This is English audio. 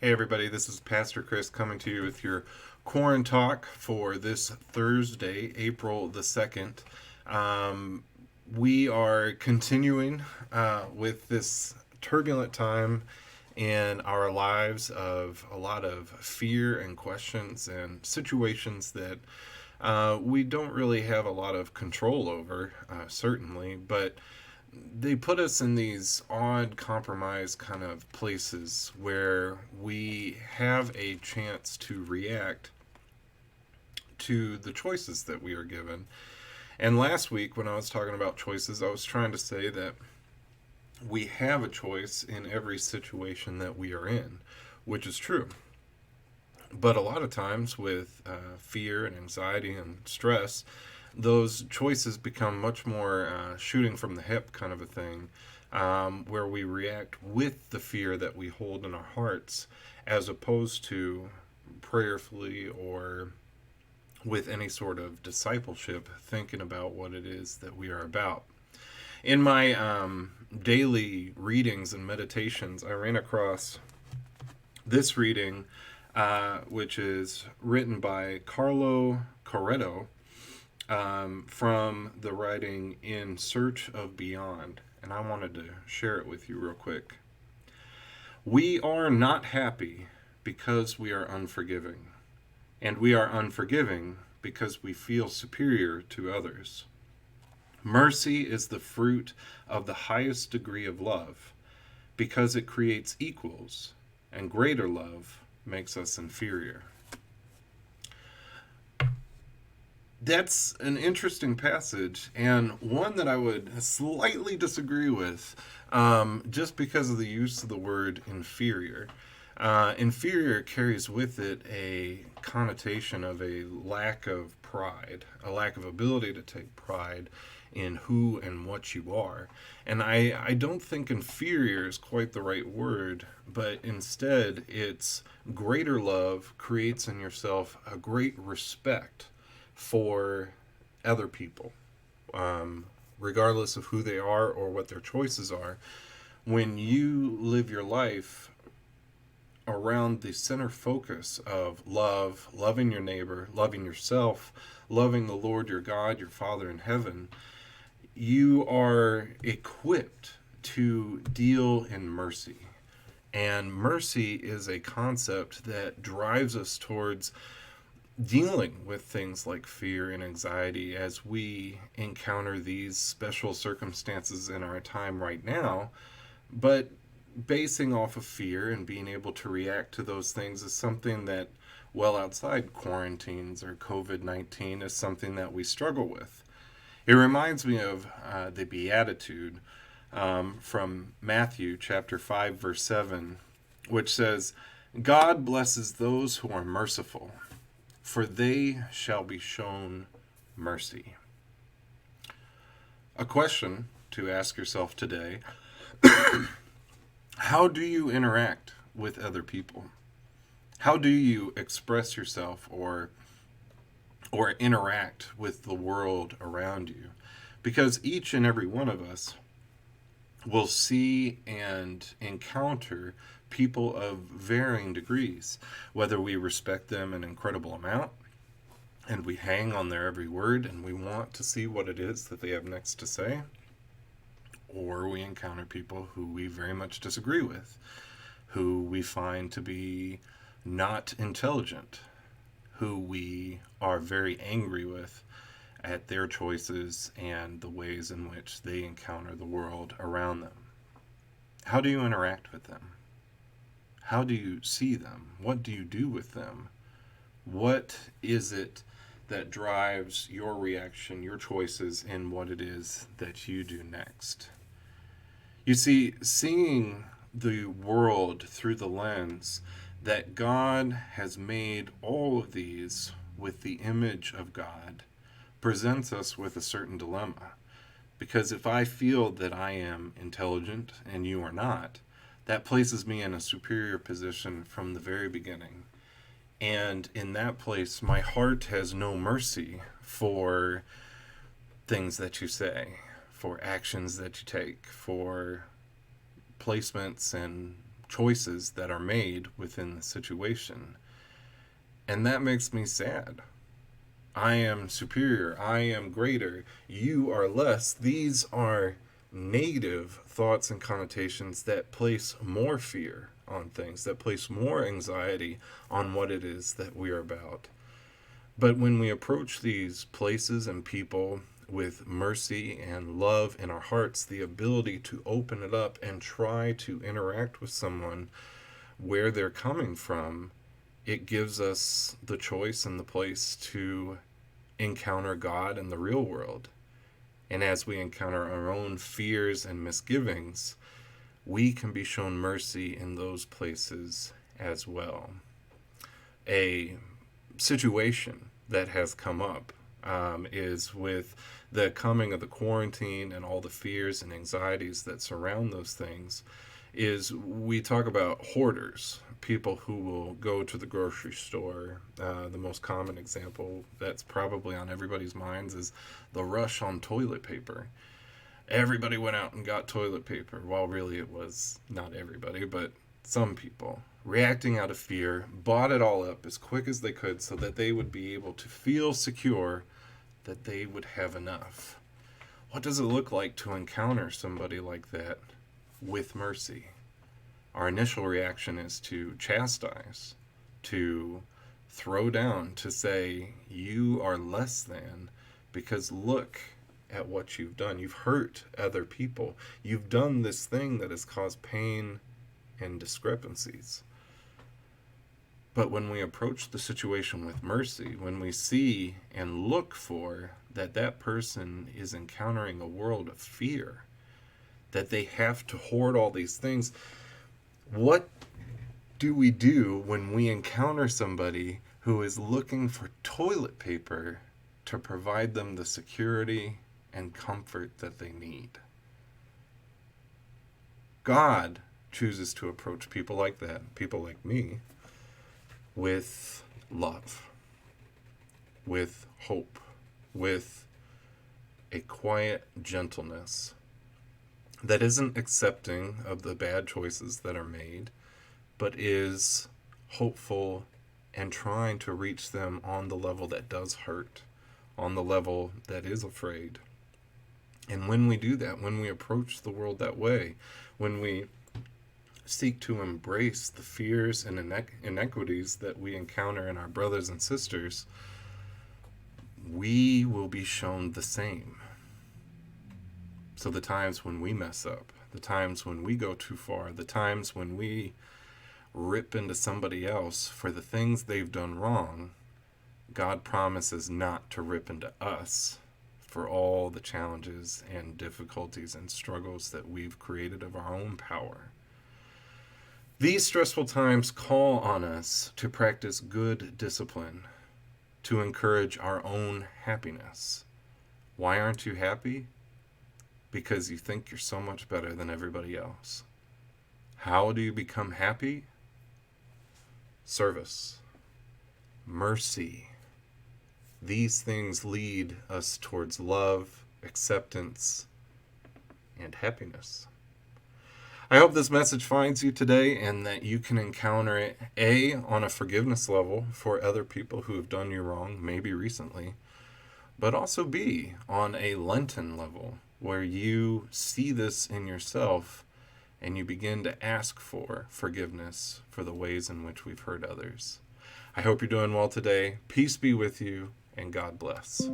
Hey everybody, this is Pastor Chris coming to you with your Quarant Talk for this Thursday, April the 2nd. Um, we are continuing with this turbulent time in our lives of a lot of fear and questions and situations that we don't really have a lot of control over, certainly, but they put us in these odd compromise kind of places where we have a chance to react to the choices that we are given. And last week, when I was talking about choices, I was trying to say that we have a choice in every situation that we are in, which is true. But a lot of times, with fear and anxiety and stress, those choices become much more shooting from the hip kind of a thing, where we react with the fear that we hold in our hearts as opposed to prayerfully or with any sort of discipleship, thinking about what it is that we are about. In my daily readings and meditations, I ran across this reading, which is written by Carlo Corretto, from the writing In Search of Beyond, and I wanted to share it with you real quick. We are not happy because we are unforgiving, and we are unforgiving because we feel superior to others. Mercy is the fruit of the highest degree of love because it creates equals, and greater love makes us inferior. That's an interesting passage, and one that I would slightly disagree with, just because of the use of the word inferior. Inferior carries with it a connotation of a lack of pride, a lack of ability to take pride in who and what you are. And I don't think inferior is quite the right word, but instead it's greater love creates in yourself a great respect for other people, regardless of who they are or what their choices are. When you live your life around the center focus of love, loving your neighbor, loving yourself, loving the Lord your God, your Father in heaven, you are equipped to deal in mercy. And mercy is a concept that drives us towards dealing with things like fear and anxiety as we encounter these special circumstances in our time right now. But basing off of fear and being able to react to those things is something that, well outside quarantines or COVID 19, is something that we struggle with. It reminds me of the Beatitude from Matthew chapter 5, verse 7, which says, God blesses those who are merciful, for they shall be shown mercy. A question to ask yourself today: how do you interact with other people? How do you express yourself or interact with the world around you? Because each and every one of us will see and encounter people of varying degrees, whether we respect them an incredible amount and we hang on their every word and we want to see what it is that they have next to say, or we encounter people who we very much disagree with, who we find to be not intelligent, who we are very angry with at their choices and the ways in which they encounter the world around them. How do you interact with them? How do you see them? What do you do with them? What is it that drives your reaction, your choices, in what it is that you do next? You see, seeing the world through the lens that God has made all of these with the image of God presents us with a certain dilemma. Because if I feel that I am intelligent and you are not, that places me in a superior position from the very beginning. And in that place, my heart has no mercy for things that you say, for actions that you take, for placements and choices that are made within the situation. And that makes me sad. I am superior. I am greater. You are less. These are negative thoughts and connotations that place more fear on things, that place more anxiety on what it is that we are about. But when we approach these places and people with mercy and love in our hearts, the ability to open it up and try to interact with someone where they're coming from, it gives us the choice and the place to encounter God in the real world. And as we encounter our own fears and misgivings, we can be shown mercy in those places as well. A situation that has come up is with the coming of the quarantine and all the fears and anxieties that surround those things, is we talk about hoarders, people who will go to the grocery store. The most common example that's probably on everybody's minds is the rush on toilet paper. Everybody went out and got toilet paper. Well, really it was not everybody, but some people, reacting out of fear, bought it all up as quick as they could so that they would be able to feel secure that they would have enough. What does it look like to encounter somebody like that with mercy? Our initial reaction is to chastise, to throw down, to say, you are less than, because look at what you've done. You've hurt other people. You've done this thing that has caused pain and discrepancies. But when we approach the situation with mercy, when we see and look for that person is encountering a world of fear, that they have to hoard all these things, what do we do when we encounter somebody who is looking for toilet paper to provide them the security and comfort that they need? God chooses to approach people like that, people like me, with love, with hope, with a quiet gentleness that isn't accepting of the bad choices that are made, but is hopeful and trying to reach them on the level that does hurt, on the level that is afraid. And when we do that, when we approach the world that way, when we seek to embrace the fears and inequities that we encounter in our brothers and sisters, we will be shown the same. So the times when we mess up, the times when we go too far, the times when we rip into somebody else for the things they've done wrong, God promises not to rip into us for all the challenges and difficulties and struggles that we've created of our own power. These stressful times call on us to practice good discipline, to encourage our own happiness. Why aren't you happy? Because you think you're so much better than everybody else. How do you become happy? Service, mercy. These things lead us towards love, acceptance, and happiness. I hope this message finds you today and that you can encounter it, A, on a forgiveness level for other people who have done you wrong, maybe recently, but also B, on a Lenten level, where you see this in yourself and you begin to ask for forgiveness for the ways in which we've hurt others. I hope you're doing well today. Peace be with you, and God bless.